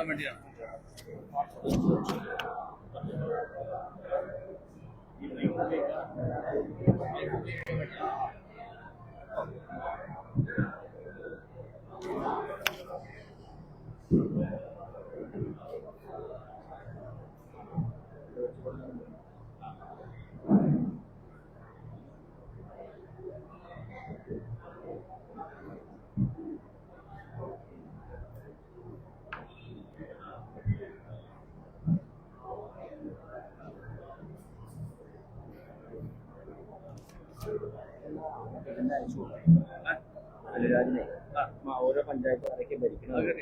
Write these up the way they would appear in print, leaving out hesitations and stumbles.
വേണ്ടിയാണ് ഓരോ പഞ്ചായത്ത് ആരൊക്കെ ഭരിക്കുന്നത്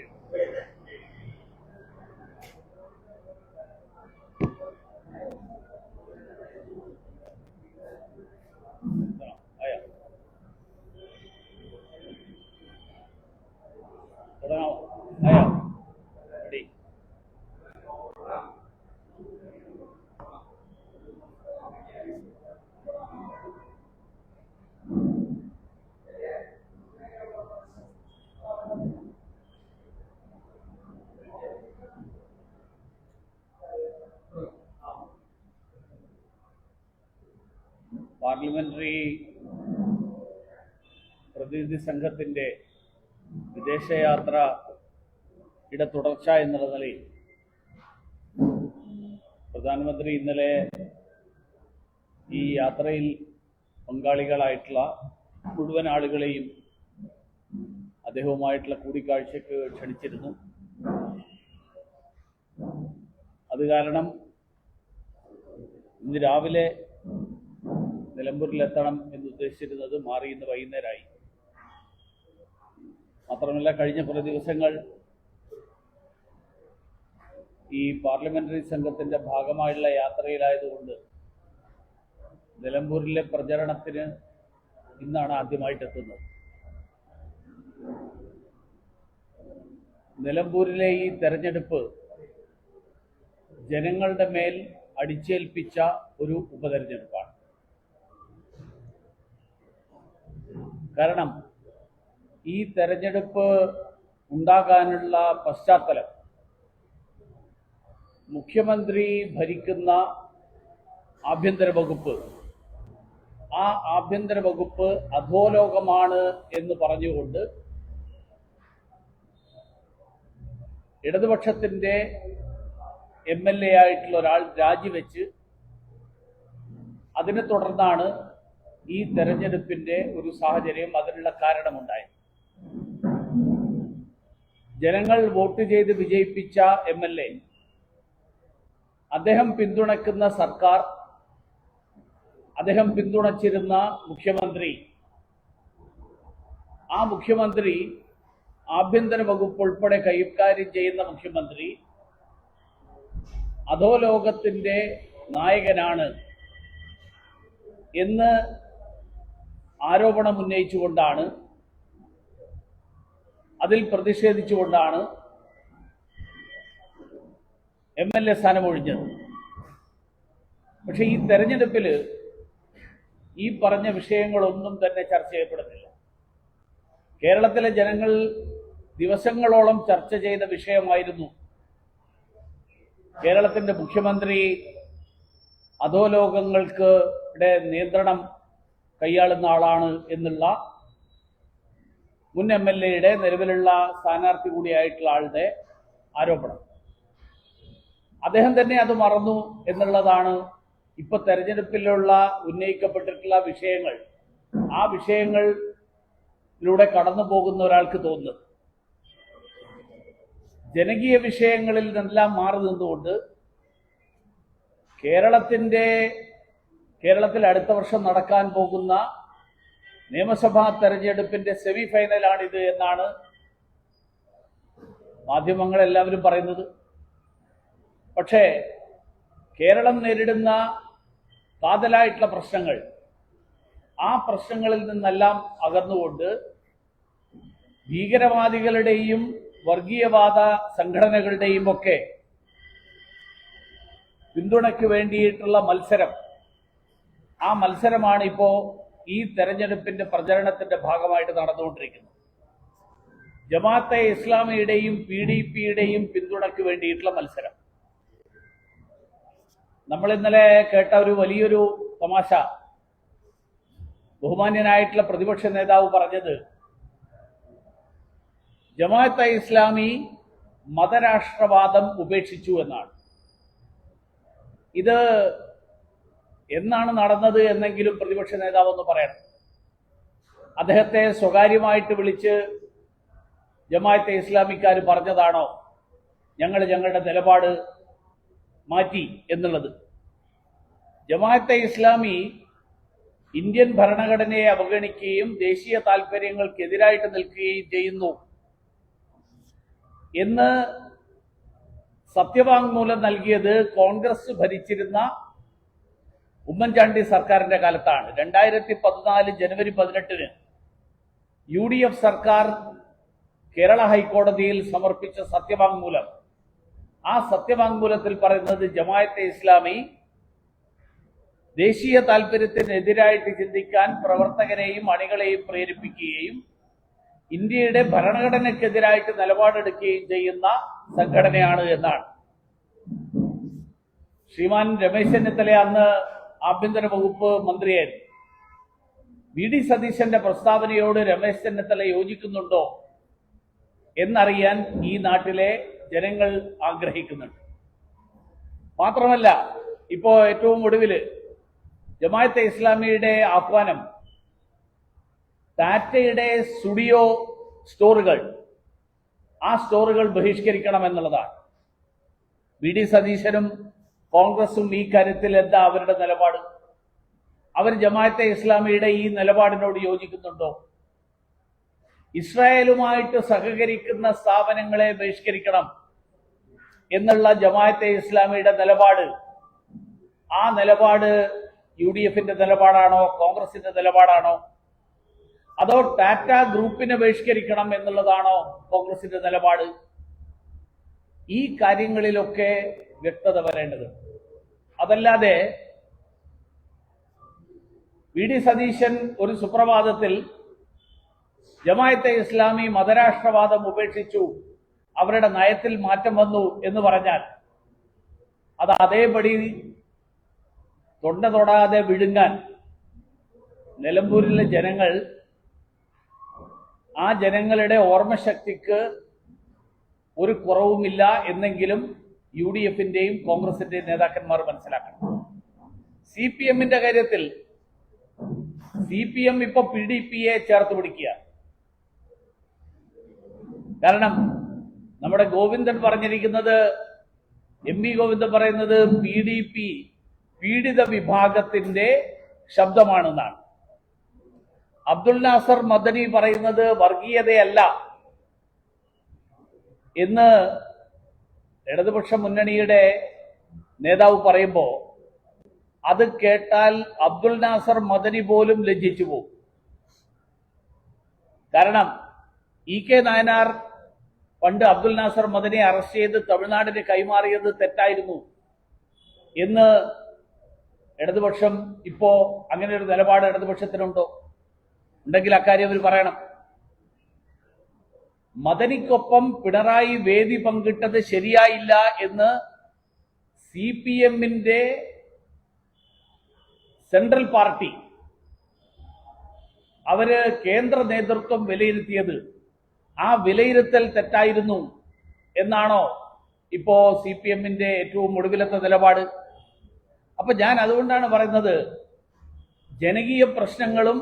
പാർലമെന്ററി പ്രതിനിധി സംഘത്തിൻ്റെ വിദേശയാത്രയുടെ തുടർച്ച എന്നുള്ള നിലയിൽ പ്രധാനമന്ത്രി ഇന്നലെ ഈ യാത്രയിൽ പങ്കാളികളായിട്ടുള്ള മുഴുവൻ ആളുകളെയും അദ്ദേഹവുമായിട്ടുള്ള കൂടിക്കാഴ്ചയ്ക്ക് ക്ഷണിച്ചിരുന്നു. അത് കാരണം ഇന്ന് രാവിലെ നിലമ്പൂരിലെത്തണം എന്നുദ്ദേശിച്ചിരുന്നത് മാറി ഇന്ന് വൈകുന്നേരമായി. മാത്രമല്ല കഴിഞ്ഞ കുറേ ദിവസങ്ങൾ ഈ പാർലമെന്ററി സംഘത്തിൻ്റെ ഭാഗമായുള്ള യാത്രയിലായതുകൊണ്ട് നിലമ്പൂരിലെ പ്രചരണത്തിന് ഇന്നാണ് ആദ്യമായിട്ടെത്തുന്നത്. നിലമ്പൂരിലെ ഈ തെരഞ്ഞെടുപ്പ് ജനങ്ങളുടെ മേൽ അടിച്ചേൽപ്പിച്ച ഒരു ഉപതെരഞ്ഞെടുപ്പാണ്. കാരണം ഈ തെരഞ്ഞെടുപ്പ് ഉണ്ടാകാനുള്ള പശ്ചാത്തലം മുഖ്യമന്ത്രി ഭരിക്കുന്ന ആഭ്യന്തര വകുപ്പ്, ആ ആഭ്യന്തര വകുപ്പ് അധോലോകമാണ് എന്ന് പറഞ്ഞുകൊണ്ട് ഇടതുപക്ഷത്തിൻ്റെ MLA ആയിട്ടുള്ള ഒരാൾ രാജിവെച്ച് അതിനെ തുടർന്നാണ് ഈ തെരഞ്ഞെടുപ്പിന്റെ ഒരു സാഹചര്യം, അതിനുള്ള കാരണമുണ്ടായി. ജനങ്ങൾ വോട്ട് ചെയ്ത് വിജയിപ്പിച്ച MLA, അദ്ദേഹം പിന്തുണയ്ക്കുന്ന സർക്കാർ, അദ്ദേഹം പിന്തുണച്ചിരുന്ന മുഖ്യമന്ത്രി, ആ മുഖ്യമന്ത്രി ആഭ്യന്തര വകുപ്പ് ഉൾപ്പെടെ കൈകാര്യം ചെയ്യുന്ന മുഖ്യമന്ത്രി അധോലോകത്തിന്റെ നായകനാണ് എന്ന് ആരോപണം ഉന്നയിച്ചുകൊണ്ടാണ്, അതിൽ പ്രതിഷേധിച്ചുകൊണ്ടാണ് MLA സ്ഥാനം ഒഴിഞ്ഞത്. പക്ഷെ ഈ തെരഞ്ഞെടുപ്പിൽ ഈ പറഞ്ഞ വിഷയങ്ങളൊന്നും തന്നെ ചർച്ച ചെയ്യപ്പെടുന്നില്ല. കേരളത്തിലെ ജനങ്ങൾ ദിവസങ്ങളോളം ചർച്ച ചെയ്ത വിഷയമായിരുന്നു കേരളത്തിന്റെ മുഖ്യമന്ത്രി അധോലോകങ്ങൾക്ക് നിയന്ത്രണം കൈയാളുന്ന ആളാണ് എന്നുള്ള മുൻ MLA നിലവിലുള്ള സ്ഥാനാർത്ഥി കൂടിയായിട്ടുള്ള ആളുടെ ആരോപണം. അദ്ദേഹം തന്നെ അത് മറന്നു എന്നുള്ളതാണ് ഇപ്പൊ തെരഞ്ഞെടുപ്പിലുള്ള ഉന്നയിക്കപ്പെട്ടിട്ടുള്ള വിഷയങ്ങൾ. ആ വിഷയങ്ങളിലൂടെ കടന്നു പോകുന്ന ഒരാൾക്ക് തോന്നുന്നത് ജനകീയ വിഷയങ്ങളിൽ നിന്നെല്ലാം മാറി നിന്നുകൊണ്ട് കേരളത്തിൽ അടുത്ത വർഷം നടക്കാൻ പോകുന്ന നിയമസഭാ തെരഞ്ഞെടുപ്പിന്റെ സെമി ഫൈനലാണിത് എന്നാണ് മാധ്യമങ്ങൾ എല്ലാവരും പറയുന്നത്. പക്ഷേ കേരളം നേരിടുന്ന കാതലായിട്ടുള്ള പ്രശ്നങ്ങൾ, ആ പ്രശ്നങ്ങളിൽ നിന്നെല്ലാം അകന്നുകൊണ്ട് ഭീകരവാദികളുടെയും വർഗീയവാദ സംഘടനകളുടെയും ഒക്കെ പിന്തുണയ്ക്ക് വേണ്ടിയിട്ടുള്ള മത്സരം, ആ മത്സരമാണ് ഇപ്പോൾ ഈ തെരഞ്ഞെടുപ്പിന്റെ പ്രചരണത്തിന്റെ ഭാഗമായിട്ട് നടന്നുകൊണ്ടിരിക്കുന്നത്. ജമാഅത്തെ ഇസ്ലാമിയുടെയും PDPയുടെയും പിന്തുണയ്ക്ക് വേണ്ടിയിട്ടുള്ള മത്സരം. നമ്മൾ ഇന്നലെ കേട്ട ഒരു വലിയൊരു തമാശ, ബഹുമാന്യനായിട്ടുള്ള പ്രതിപക്ഷ നേതാവ് പറഞ്ഞത് ജമാഅത്തെ ഇസ്ലാമി മതരാഷ്ട്രവാദം ഉപേക്ഷിച്ചു എന്നാണ്. ഇത് എന്നാണ് നടന്നത് എന്നെങ്കിലും പ്രതിപക്ഷ നേതാവ് ഒന്ന് പറയണം. അദ്ദേഹത്തെ സ്വകാര്യമായിട്ട് വിളിച്ച് ജമാഅത്തെ ഇസ്ലാമിക്കാർ പറഞ്ഞതാണോ ഞങ്ങളുടെ നിലപാട് മാറ്റി എന്നുള്ളത്? ജമാഅത്തെ ഇസ്ലാമി ഇന്ത്യൻ ഭരണഘടനയെ അവഗണിക്കുകയും ദേശീയ താൽപര്യങ്ങൾക്കെതിരായിട്ട് നിൽക്കുകയും ചെയ്യുന്നു എന്ന് സത്യവാങ്മൂലം നൽകിയത് കോൺഗ്രസ് ഭരിച്ചിരുന്ന ഉമ്മൻചാണ്ടി സർക്കാരിന്റെ കാലത്താണ്. 2014 ജനുവരി 18 UDF സർക്കാർ കേരള ഹൈക്കോടതിയിൽ സമർപ്പിച്ച സത്യവാങ്മൂലം, ആ സത്യവാങ്മൂലത്തിൽ പറയുന്നത് ജമാഅത്തെ ഇസ്ലാമി ദേശീയ താൽപര്യത്തിനെതിരായിട്ട് ചിന്തിക്കാൻ പ്രവർത്തകരെയും അണികളെയും പ്രേരിപ്പിക്കുകയും ഇന്ത്യയുടെ ഭരണഘടനയ്ക്കെതിരായിട്ട് നിലപാടെടുക്കുകയും ചെയ്യുന്ന സംഘടനയാണ് എന്നാണ്. ശ്രീമാൻ രമേശ് ചെന്നിത്തല അന്ന് ആഭ്യന്തര വകുപ്പ് മന്ത്രിയായിരുന്നു. VD സതീശന്റെ പ്രസ്താവനയോട് രമേശ് ചെന്നിത്തല യോജിക്കുന്നുണ്ടോ എന്നറിയാൻ ഈ നാട്ടിലെ ജനങ്ങൾ ആഗ്രഹിക്കുന്നുണ്ട്. മാത്രമല്ല, ഇപ്പോ ഏറ്റവും ഒടുവില് ജമാഅത്തെ ഇസ്ലാമിയുടെ ആഹ്വാനം ടാറ്റയുടെ സ്റ്റുഡിയോ സ്റ്റോറുകൾ, ആ സ്റ്റോറുകൾ ബഹിഷ്കരിക്കണം എന്നുള്ളതാണ്. VD സതീശനും കോൺഗ്രസും ഈ കാര്യത്തിൽ എന്താ അവരുടെ നിലപാട്? അവർ ജമാഅത്തെ ഇസ്ലാമിയുടെ ഈ നിലപാടിനോട് യോജിക്കുന്നുണ്ടോ? ഇസ്രായേലുമായിട്ട് സഹകരിക്കുന്ന സ്ഥാപനങ്ങളെ ബഹിഷ്കരിക്കണം എന്നുള്ള ജമാഅത്തെ ഇസ്ലാമിയുടെ നിലപാട്, ആ നിലപാട് UDFന്റെ നിലപാടാണോ കോൺഗ്രസിന്റെ നിലപാടാണോ? അതോ ടാറ്റ ഗ്രൂപ്പിനെ ബഹിഷ്കരിക്കണം എന്നുള്ളതാണോ കോൺഗ്രസിന്റെ നിലപാട്? ഈ കാര്യങ്ങളിലൊക്കെ വ്യക്തത വരേണ്ടതുണ്ട്. അതല്ലാതെ VD സതീശൻ ഒരു സുപ്രഭാതത്തിൽ ജമാഅത്തെ ഇസ്ലാമി മതരാഷ്ട്രവാദം ഉപേക്ഷിച്ചു, അവരുടെ നയത്തിൽ മാറ്റം വന്നു എന്ന് പറഞ്ഞാൽ അത് അതേപടി തൊണ്ട തൊടാതെ വിഴുങ്ങാൻ നിലമ്പൂരിലെ ജനങ്ങൾ, ആ ജനങ്ങളുടെ ഓർമ്മശക്തിക്ക് ഒരു കുറവുമില്ല എന്നെങ്കിലും UDFന്റെയും കോൺഗ്രസിന്റെയും നേതാക്കന്മാർ മനസ്സിലാക്കണം. CPMന്റെ കാര്യത്തിൽ CPM ഇപ്പൊ PDPയെ ചേർത്ത് പിടിക്കുക. കാരണം നമ്മുടെ ഗോവിന്ദൻ പറഞ്ഞിരിക്കുന്നത്, MP ഗോവിന്ദൻ പറയുന്നത് PDP പീഡിത വിഭാഗത്തിന്റെ ശബ്ദമാണെന്നാണ്. അബ്ദുൽ നാസർ മദനി പറയുന്നത് വർഗീയതയല്ല എന്ന് ഇടതുപക്ഷ മുന്നണിയുടെ നേതാവ് പറയുമ്പോൾ അത് കേട്ടാൽ അബ്ദുൽ നാസർ മദനി പോലും ലജ്ജിച്ചു പോകും. കാരണം EK നായനാർ പണ്ട് അബ്ദുൽ നാസർ മദനിയെ അറസ്റ്റ് ചെയ്ത് തമിഴ്നാടിന് കൈമാറിയത് തെറ്റായിരുന്നു എന്ന് ഇടതുപക്ഷം ഇപ്പോ അങ്ങനെ ഒരു നിലപാട് ഇടതുപക്ഷത്തിനുണ്ടോ? ഉണ്ടെങ്കിൽ അക്കാര്യം അവർ പറയണം. മദനിക്കൊപ്പം പിണറായി വേദി പങ്കിട്ടത് ശരിയായില്ല എന്ന് CPMന്റെ സെൻട്രൽ പാർട്ടി, അവര് കേന്ദ്ര നേതൃത്വം വിലയിരുത്തിയത്, ആ വിലയിരുത്തൽ തെറ്റായിരുന്നു എന്നാണോ ഇപ്പോ CPMന്റെ ഏറ്റവും ഒടുവിലത്തെ നിലപാട്? അപ്പൊ ഞാൻ അതുകൊണ്ടാണ് പറയുന്നത്, ജനകീയ പ്രശ്നങ്ങളും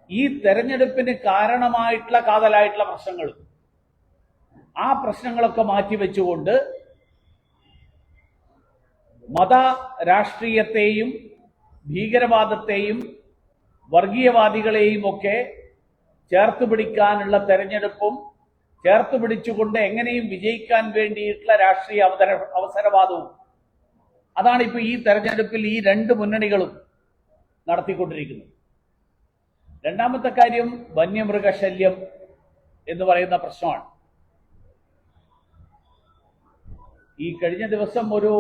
ഈ തെരഞ്ഞെടുപ്പിന് കാരണമായിട്ടുള്ള കാതലായിട്ടുള്ള പ്രശ്നങ്ങളും, ആ പ്രശ്നങ്ങളൊക്കെ മാറ്റിവെച്ചുകൊണ്ട് മത രാഷ്ട്രീയത്തെയും ഭീകരവാദത്തെയും വർഗീയവാദികളെയും ഒക്കെ ചേർത്ത് പിടിക്കാനുള്ള തെരഞ്ഞെടുപ്പും ചേർത്ത് പിടിച്ചുകൊണ്ട് എങ്ങനെയും വിജയിക്കാൻ വേണ്ടിയിട്ടുള്ള രാഷ്ട്രീയ അവസരവാദവും അതാണ് ഇപ്പൊ ഈ തെരഞ്ഞെടുപ്പിൽ ഈ രണ്ട് മുന്നണികളും നടത്തിക്കൊണ്ടിരിക്കുന്നത്. രണ്ടാമത്തെ കാര്യം വന്യമൃഗശല്യം എന്ന് പറയുന്ന പ്രശ്നമാണ്. ഈ കഴിഞ്ഞ ദിവസം ഒരു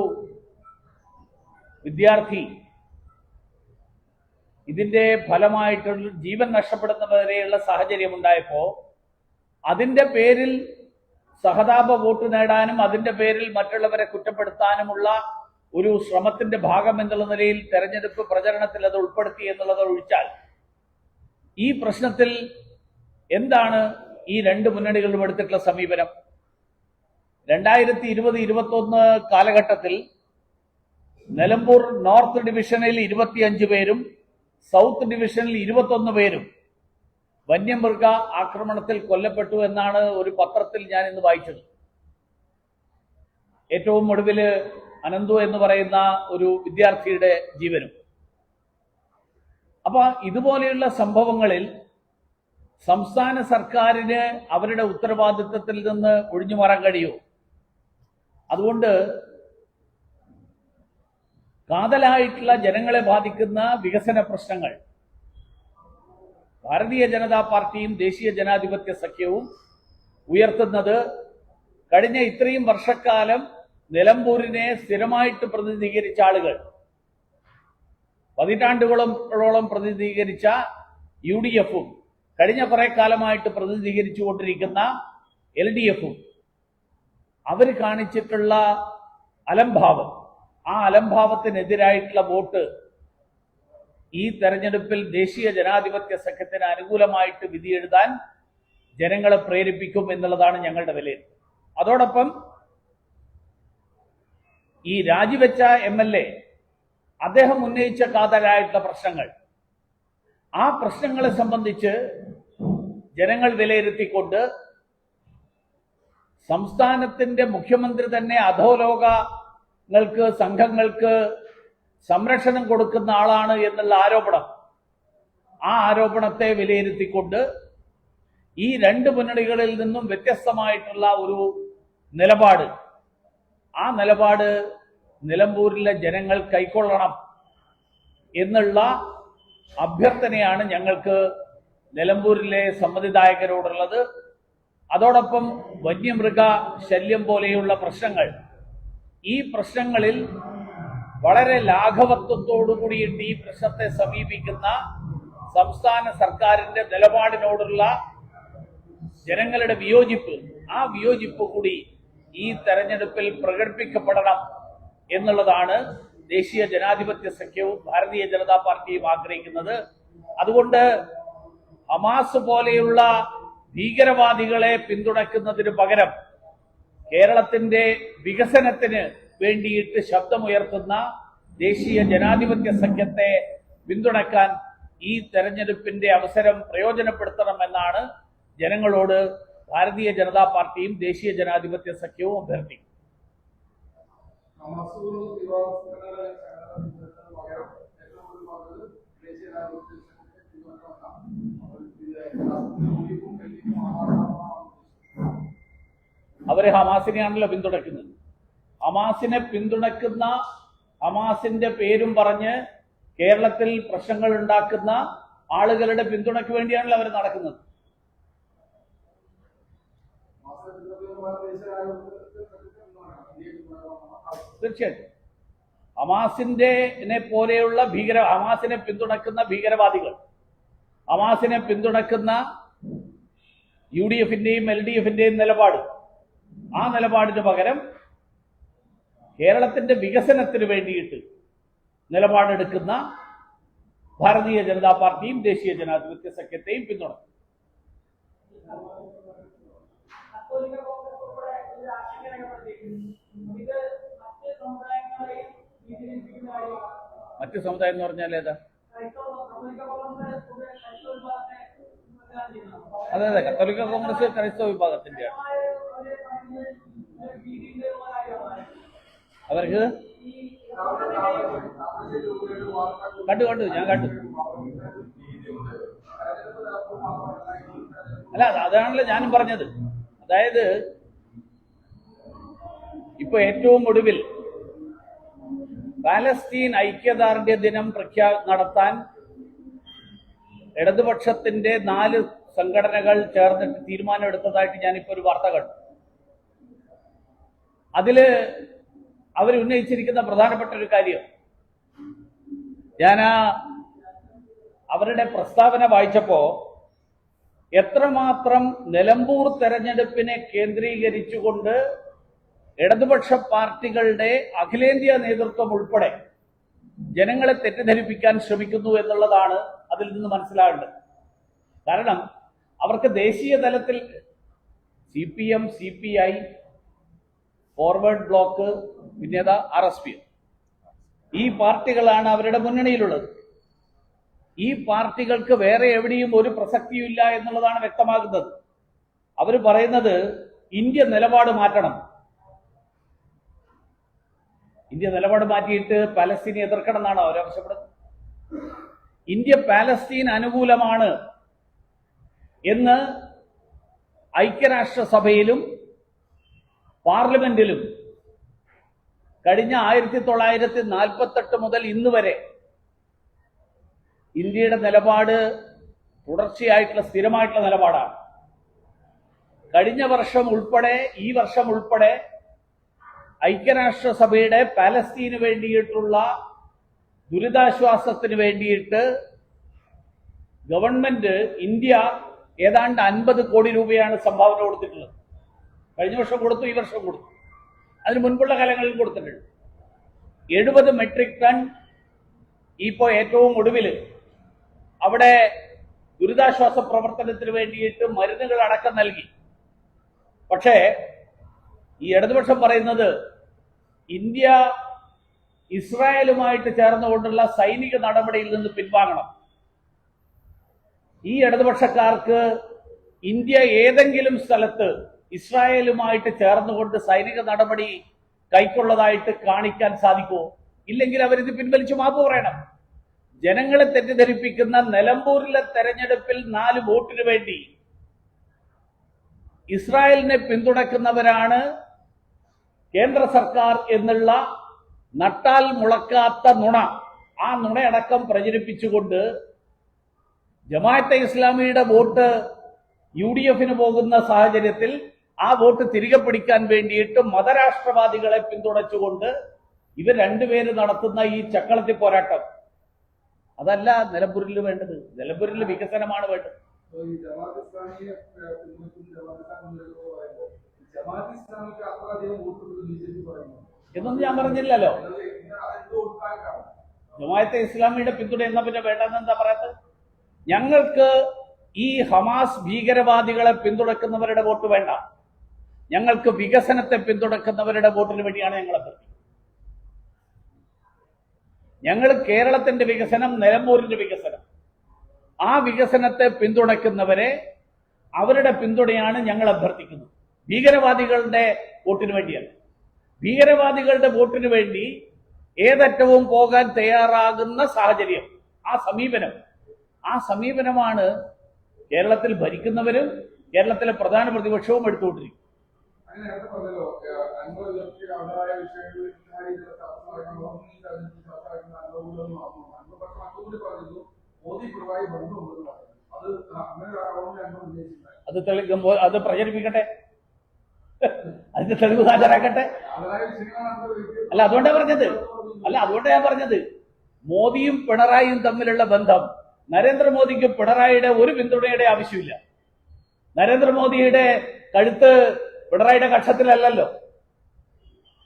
വിദ്യാർത്ഥി ഇതിന്റെ ഫലമായിട്ടുള്ള ജീവൻ നഷ്ടപ്പെടുന്ന വരെയുള്ള സാഹചര്യം ഉണ്ടായപ്പോ അതിന്റെ പേരിൽ സഹതാപ വോട്ട് നേടാനും അതിന്റെ പേരിൽ മറ്റുള്ളവരെ കുറ്റപ്പെടുത്താനുമുള്ള ഒരു ശ്രമത്തിന്റെ ഭാഗം എന്നുള്ള നിലയിൽ തെരഞ്ഞെടുപ്പ് പ്രചരണത്തിൽ അത് ഉൾപ്പെടുത്തി എന്നുള്ളത് ഒഴിച്ചാൽ ഈ പ്രശ്നത്തിൽ എന്താണ് ഈ രണ്ട് മുന്നണികളും എടുത്തിട്ടുള്ള സമീപനം? 2020-21 കാലഘട്ടത്തിൽ നിലമ്പൂർ നോർത്ത് ഡിവിഷനിൽ 25 പേരും സൗത്ത് ഡിവിഷനിൽ 21 പേരും വന്യമൃഗ ആക്രമണത്തിൽ കൊല്ലപ്പെട്ടു എന്നാണ് ഒരു പത്രത്തിൽ ഞാൻ ഇന്ന് വായിച്ചത്. ഏറ്റവും ഒടുവിൽ അനന്തു എന്ന് പറയുന്ന ഒരു വിദ്യാർത്ഥിയുടെ ജീവനും. അപ്പൊ ഇതുപോലെയുള്ള സംഭവങ്ങളിൽ സംസ്ഥാന സർക്കാരിന് അവരുടെ ഉത്തരവാദിത്വത്തിൽ നിന്ന് ഒഴിഞ്ഞു മാറാൻ കഴിയുമോ? അതുകൊണ്ട് കാതലായിട്ടുള്ള ജനങ്ങളെ ബാധിക്കുന്ന വികസന പ്രശ്നങ്ങൾ ഭാരതീയ ജനതാ പാർട്ടിയും ദേശീയ ജനാധിപത്യ സഖ്യവും ഉയർത്തുന്നത് കഴിഞ്ഞ ഇത്രയും വർഷക്കാലം നിലമ്പൂരിനെ സ്ഥിരമായിട്ട് പ്രതിനിധീകരിച്ച ആളുകൾ, പതിറ്റാണ്ടുകളോളം പ്രതിനിധീകരിച്ച UDFും കഴിഞ്ഞ കുറെ കാലമായിട്ട് പ്രതിനിധീകരിച്ചുകൊണ്ടിരിക്കുന്ന LDFും അവർ കാണിച്ചിട്ടുള്ള അലംഭാവം, ആ അലംഭാവത്തിനെതിരായിട്ടുള്ള വോട്ട് ഈ തെരഞ്ഞെടുപ്പിൽ ദേശീയ ജനാധിപത്യ സഖ്യത്തിന് അനുകൂലമായിട്ട് വിധിയെഴുതാൻ ജനങ്ങളെ പ്രേരിപ്പിക്കും എന്നുള്ളതാണ് ഞങ്ങളുടെ വിലയിരുത്തൽ. അതോടൊപ്പം ഈ രാജിവെച്ച MLA അദ്ദേഹം ഉന്നയിച്ച കാതലായിട്ടുള്ള പ്രശ്നങ്ങൾ, ആ പ്രശ്നങ്ങളെ സംബന്ധിച്ച് ജനങ്ങൾ വിലയിരുത്തിക്കൊണ്ട് സംസ്ഥാനത്തിന്റെ മുഖ്യമന്ത്രി തന്നെ അധോലോകങ്ങൾക്ക് സംഘങ്ങൾക്ക് സംരക്ഷണം കൊടുക്കുന്ന ആളാണ് എന്നുള്ള ആരോപണം, ആ ആരോപണത്തെ വിലയിരുത്തിക്കൊണ്ട് ഈ രണ്ട് മുന്നണികളിൽ നിന്നും വ്യത്യസ്തമായിട്ടുള്ള ഒരു നിലപാട്, ആ നിലപാട് നിലമ്പൂരിലെ ജനങ്ങൾ കൈക്കൊള്ളണം എന്നുള്ള അഭ്യർത്ഥനയാണ് ഞങ്ങൾക്ക് നിലമ്പൂരിലെ സമ്മതിദായകരോടുള്ളത്. അതോടൊപ്പം വന്യമൃഗ ശല്യം പോലെയുള്ള പ്രശ്നങ്ങൾ, ഈ പ്രശ്നങ്ങളിൽ വളരെ ലാഘവത്വത്തോടു കൂടിയിട്ട് ഈ പ്രശ്നത്തെ സമീപിക്കുന്ന സംസ്ഥാന സർക്കാരിന്റെ നിലപാടിനോടുള്ള ജനങ്ങളുടെ വിയോജിപ്പ്, ആ വിയോജിപ്പ് കൂടി ഈ തെരഞ്ഞെടുപ്പിൽ പ്രകടിപ്പിക്കപ്പെടണം എന്നുള്ളതാണ് ദേശീയ ജനാധിപത്യ സഖ്യവും ഭാരതീയ ജനതാ പാർട്ടിയും ആഗ്രഹിക്കുന്നത്. അതുകൊണ്ട് ഹമാസ് പോലെയുള്ള ഭീകരവാദികളെ പിന്തുണയ്ക്കുന്നതിന് പകരം കേരളത്തിന്റെ വികസനത്തിന് വേണ്ടിയിട്ട് ശബ്ദമുയർത്തുന്ന ദേശീയ ജനാധിപത്യ സഖ്യത്തെ പിന്തുണയ്ക്കാൻ ഈ തെരഞ്ഞെടുപ്പിന്റെ അവസരം പ്രയോജനപ്പെടുത്തണമെന്നാണ് ജനങ്ങളോട് ഭാരതീയ ജനതാ പാർട്ടിയും ദേശീയ ജനാധിപത്യ സഖ്യവും അഭ്യർത്ഥിക്കും. അവര് ഹമാസിനെയാണല്ലോ പിന്തുണയ്ക്കുന്നത്. ഹമാസിനെ പിന്തുണയ്ക്കുന്ന, ഹമാസിന്റെ പേരും പറഞ്ഞ് കേരളത്തിൽ പ്രശ്നങ്ങൾ ഉണ്ടാക്കുന്ന ആളുകളുടെ പിന്തുണയ്ക്ക് വേണ്ടിയാണല്ലോ അവർ നടക്കുന്നത്. തീർച്ചയായിട്ടും ഹമാസിനെ പോലെയുള്ള ഹമാസിനെ പിന്തുണയ്ക്കുന്ന ഭീകരവാദികൾ, ഹമാസിനെ പിന്തുണയ്ക്കുന്ന UDFന്റെയും LDFന്റെയും നിലപാട്, ആ നിലപാടിന് പകരം കേരളത്തിന്റെ വികസനത്തിന് വേണ്ടിയിട്ട് നിലപാടെടുക്കുന്ന ഭാരതീയ ജനതാ പാർട്ടിയും ദേശീയ ജനാധിപത്യ സഖ്യത്തെയും പിന്തുണയ്ക്കും. മറ്റു സമുദായം എന്ന് പറഞ്ഞാൽ ഏതാ? അതെ അതെ, കത്തോലിക്ക കോൺഗ്രസ് ക്രൈസ്തവ വിഭാഗത്തിന്റെയാണ്. അവർക്ക് കണ്ടു ഞാൻ കണ്ടു. അല്ല അതാണല്ലോ ഞാനും പറഞ്ഞത്. അതായത് ഇപ്പൊ ഏറ്റവും ഒടുവിൽ പാലസ്തീൻ ഐക്യദാർഢ്യ ദിനം നടത്താൻ ഇടതുപക്ഷത്തിന്റെ 4 സംഘടനകൾ ചേർന്നിട്ട് തീരുമാനമെടുത്തതായിട്ട് ഞാനിപ്പോ ഒരു വാർത്ത കണ്ടു. അതില് അവരുന്നയിച്ചിരിക്കുന്ന പ്രധാനപ്പെട്ട ഒരു കാര്യം, ഞാൻ അവരുടെ പ്രസ്താവന വായിച്ചപ്പോ എത്രമാത്രം നിലമ്പൂർ തെരഞ്ഞെടുപ്പിനെ കേന്ദ്രീകരിച്ചുകൊണ്ട് ഇടതുപക്ഷ പാർട്ടികളുടെ അഖിലേന്ത്യാ നേതൃത്വം ഉൾപ്പെടെ ജനങ്ങളെ തെറ്റിദ്ധരിപ്പിക്കാൻ ശ്രമിക്കുന്നു എന്നുള്ളതാണ് അതിൽ നിന്ന് മനസ്സിലാകേണ്ടത്. കാരണം അവർക്ക് ദേശീയ തലത്തിൽ CPM, CPI, ഫോർവേഡ് ബ്ലോക്ക്, പിന്നെ RSP, ഈ പാർട്ടികളാണ് അവരുടെ മുന്നണിയിലുള്ളത്. ഈ പാർട്ടികൾക്ക് വേറെ എവിടെയും ഒരു പ്രസക്തിയില്ല എന്നുള്ളതാണ് വ്യക്തമാകുന്നത്. അവർ പറയുന്നത് ഇന്ത്യ നിലപാട് മാറ്റണം, ഇന്ത്യ നിലപാട് മാറ്റിയിട്ട് പാലസ്തീനെ എതിർക്കണം എന്നാണ് അവർ ആവശ്യപ്പെടുന്നത്. ഇന്ത്യ പാലസ്തീൻ അനുകൂലമാണ് എന്ന് ഐക്യരാഷ്ട്രസഭയിലും പാർലമെന്റിലും കഴിഞ്ഞ 1948 മുതൽ ഇന്ന് വരെ ഇന്ത്യയുടെ നിലപാട് തുടർച്ചയായിട്ടുള്ള സ്ഥിരമായിട്ടുള്ള നിലപാടാണ്. കഴിഞ്ഞ വർഷം ഉൾപ്പെടെ ഈ വർഷം ഉൾപ്പെടെ ഐക്യരാഷ്ട്രസഭയുടെ പാലസ്തീന് വേണ്ടിയിട്ടുള്ള ദുരിതാശ്വാസത്തിന് വേണ്ടിയിട്ട് ഗവൺമെന്റ് ഇന്ത്യ ഏതാണ്ട് 50 കോടി രൂപയാണ് സംഭാവന കൊടുത്തിട്ടുള്ളത്. കഴിഞ്ഞ വർഷം കൊടുത്തു, ഈ വർഷം കൊടുത്തു, അതിന് മുൻപുള്ള കാലങ്ങളിൽ കൊടുത്തിട്ടുണ്ട്. 70 മെട്രിക് ടൺ ഇപ്പോ ഏറ്റവും ഒടുവിൽ അവിടെ ദുരിതാശ്വാസ പ്രവർത്തനത്തിന് വേണ്ടിയിട്ട് മരുന്നുകൾ അടക്കം നൽകി. പക്ഷേ ഈ ഇടതുപക്ഷം പറയുന്നത് ഇന്ത്യ ഇസ്രായേലുമായിട്ട് ചേർന്നുകൊണ്ടുള്ള സൈനിക നടപടിയിൽ നിന്ന് പിൻവാങ്ങണം. ഈ ഇടതുപക്ഷക്കാർക്ക് ഇന്ത്യ ഏതെങ്കിലും സ്ഥലത്ത് ഇസ്രായേലുമായിട്ട് ചേർന്നുകൊണ്ട് സൈനിക നടപടി കൈക്കൊള്ളതായിട്ട് കാണിക്കാൻ സാധിക്കുമോ? ഇല്ലെങ്കിൽ അവരിത് പിൻവലിച്ച് മാപ്പ് പറയണം. ജനങ്ങളെ തെറ്റിദ്ധരിപ്പിക്കുന്ന നിലമ്പൂരിലെ തെരഞ്ഞെടുപ്പിൽ 4 വോട്ടിന് വേണ്ടി ഇസ്രായേലിനെ പിന്തുണയ്ക്കുന്നവരാണ് കേന്ദ്ര സർക്കാർ എന്നുള്ള നട്ടാൽ മുളക്കാത്ത നുണ, ആ നുണയടക്കം പ്രചരിപ്പിച്ചുകൊണ്ട് ജമാഅത്തെ ഇസ്ലാമിയുടെ വോട്ട് UDF-ന് പോകുന്ന സാഹചര്യത്തിൽ ആ വോട്ട് തിരികെ പിടിക്കാൻ വേണ്ടിയിട്ട് മതരാഷ്ട്രവാദികളെ പിന്തുണച്ചുകൊണ്ട് ഇവർ രണ്ടുപേര് നടത്തുന്ന ഈ ചക്കളത്തി പോരാട്ടം അതല്ല നിലമ്പൂരിൽ വേണ്ടത്. നിലമ്പൂരിൽ വികസനമാണ് വേണ്ടത്. എന്നൊന്നും ഞാൻ പറഞ്ഞില്ലല്ലോ. ജമാഅത്തെ ഇസ്ലാമിയുടെ പിന്തുണ എന്നാ പിന്നെ വേണ്ടെന്ന് എന്താ പറയാത്തത്? ഞങ്ങൾക്ക് ഈ ഹമാസ് ഭീകരവാദികളെ പിന്തുണക്കുന്നവരുടെ വോട്ട് വേണ്ട, ഞങ്ങൾക്ക് വികസനത്തെ പിന്തുണക്കുന്നവരുടെ വോട്ടിന് വേണ്ടിയാണ് ഞങ്ങളത്. ഞങ്ങൾ കേരളത്തിന്റെ വികസനം, നിലമ്പൂരിന്റെ വികസനം, ആ വികസനത്തെ പിന്തുണയ്ക്കുന്നവരെ അവരുടെ പിന്തുണയാണ് ഞങ്ങൾ അഭ്യർത്ഥിക്കുന്നത്. ഭീകരവാദികളുടെ വോട്ടിന് വേണ്ടിയല്ല. ഭീകരവാദികളുടെ വോട്ടിന് വേണ്ടി ഏതറ്റവും പോകാൻ തയ്യാറാകുന്ന സാഹചര്യം, ആ സമീപനമാണ് കേരളത്തിൽ ഭരിക്കുന്നവരും കേരളത്തിലെ പ്രധാന പ്രതിപക്ഷവും എടുത്തുകൊണ്ടിരിക്കും. അത് തെളിയിക്കുമ്പോൾ അത് പ്രചരിപ്പിക്കട്ടെ, അതിന്റെ തെളിവ് ഹാജരാക്കട്ടെ. അല്ല അതുകൊണ്ടാ ഞാൻ പറഞ്ഞത് മോദിയും പിണറായിയും തമ്മിലുള്ള ബന്ധം നരേന്ദ്രമോദിക്ക് പിണറായിയുടെ ഒരു പിന്തുണയുടെ ആവശ്യമില്ല. നരേന്ദ്രമോദിയുടെ കഴുത്ത് പിണറായിയുടെ കക്ഷത്തിലല്ലല്ലോ,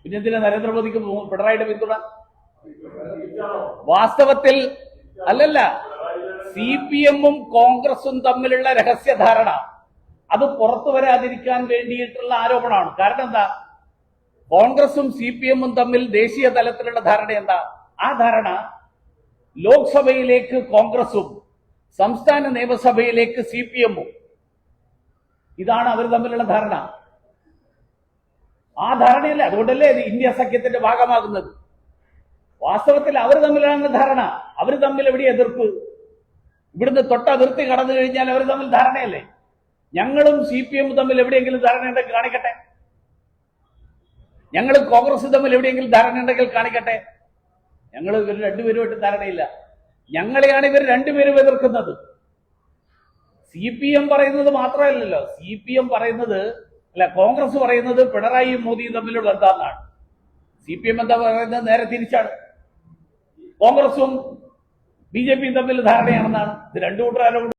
പിന്നെന്തിനാ നരേന്ദ്രമോദിക്ക് പിണറായിയുടെ പിന്തുണ? വാസ്തവത്തിൽ അല്ലല്ല, CPM-ഉം കോൺഗ്രസും തമ്മിലുള്ള രഹസ്യധാരണ അത് പുറത്തു വരാതിരിക്കാൻ വേണ്ടിയിട്ടുള്ള ആരോപണമാണ്. കാരണം എന്താ? കോൺഗ്രസും CPM-ഉം തമ്മിൽ ദേശീയ തലത്തിലുള്ള ധാരണ എന്താ? ആ ധാരണ ലോക്സഭയിലേക്ക് കോൺഗ്രസും സംസ്ഥാന നിയമസഭയിലേക്ക് CPM-ഉം, ഇതാണ് അവർ തമ്മിലുള്ള ധാരണ. ആ ധാരണയല്ലേ, അതുകൊണ്ടല്ലേ ഇന്ത്യ സഖ്യത്തിന്റെ ഭാഗമാകുന്നത്. വാസ്തവത്തിൽ അവർ തമ്മിലാണ് ധാരണ. അവർ തമ്മിൽ എവിടെ എതിർപ്പ്? ഇവിടുന്ന് തൊട്ടതിർത്തി കടന്നു കഴിഞ്ഞാൽ അവർ തമ്മിൽ ധാരണയല്ലേ? ഞങ്ങളും CPM തമ്മിൽ എവിടെയെങ്കിലും ധാരണ ഉണ്ടെങ്കിൽ കാണിക്കട്ടെ. ഞങ്ങളും കോൺഗ്രസ് തമ്മിൽ എവിടെയെങ്കിലും ധാരണ ഉണ്ടെങ്കിൽ കാണിക്കട്ടെ. ഞങ്ങൾ ഇവർ രണ്ടുപേരുമായിട്ട് ധാരണയില്ല. ഞങ്ങളെയാണ് ഇവർ രണ്ടുപേരും എതിർക്കുന്നത്. CPM പറയുന്നത് മാത്രമല്ലല്ലോ, CPM പറയുന്നത് അല്ല, കോൺഗ്രസ് പറയുന്നത് പിണറായിയും മോദിയും തമ്മിലുള്ള ബന്ധമാണ്. CPM എന്താ പറയുന്നത്? നേരെ തിരിച്ചാണ്. കോൺഗ്രസും BJPയും തമ്മിൽ ധാരണയാണെന്നാണ്. ഇത് രണ്ടു കൂട്ടരും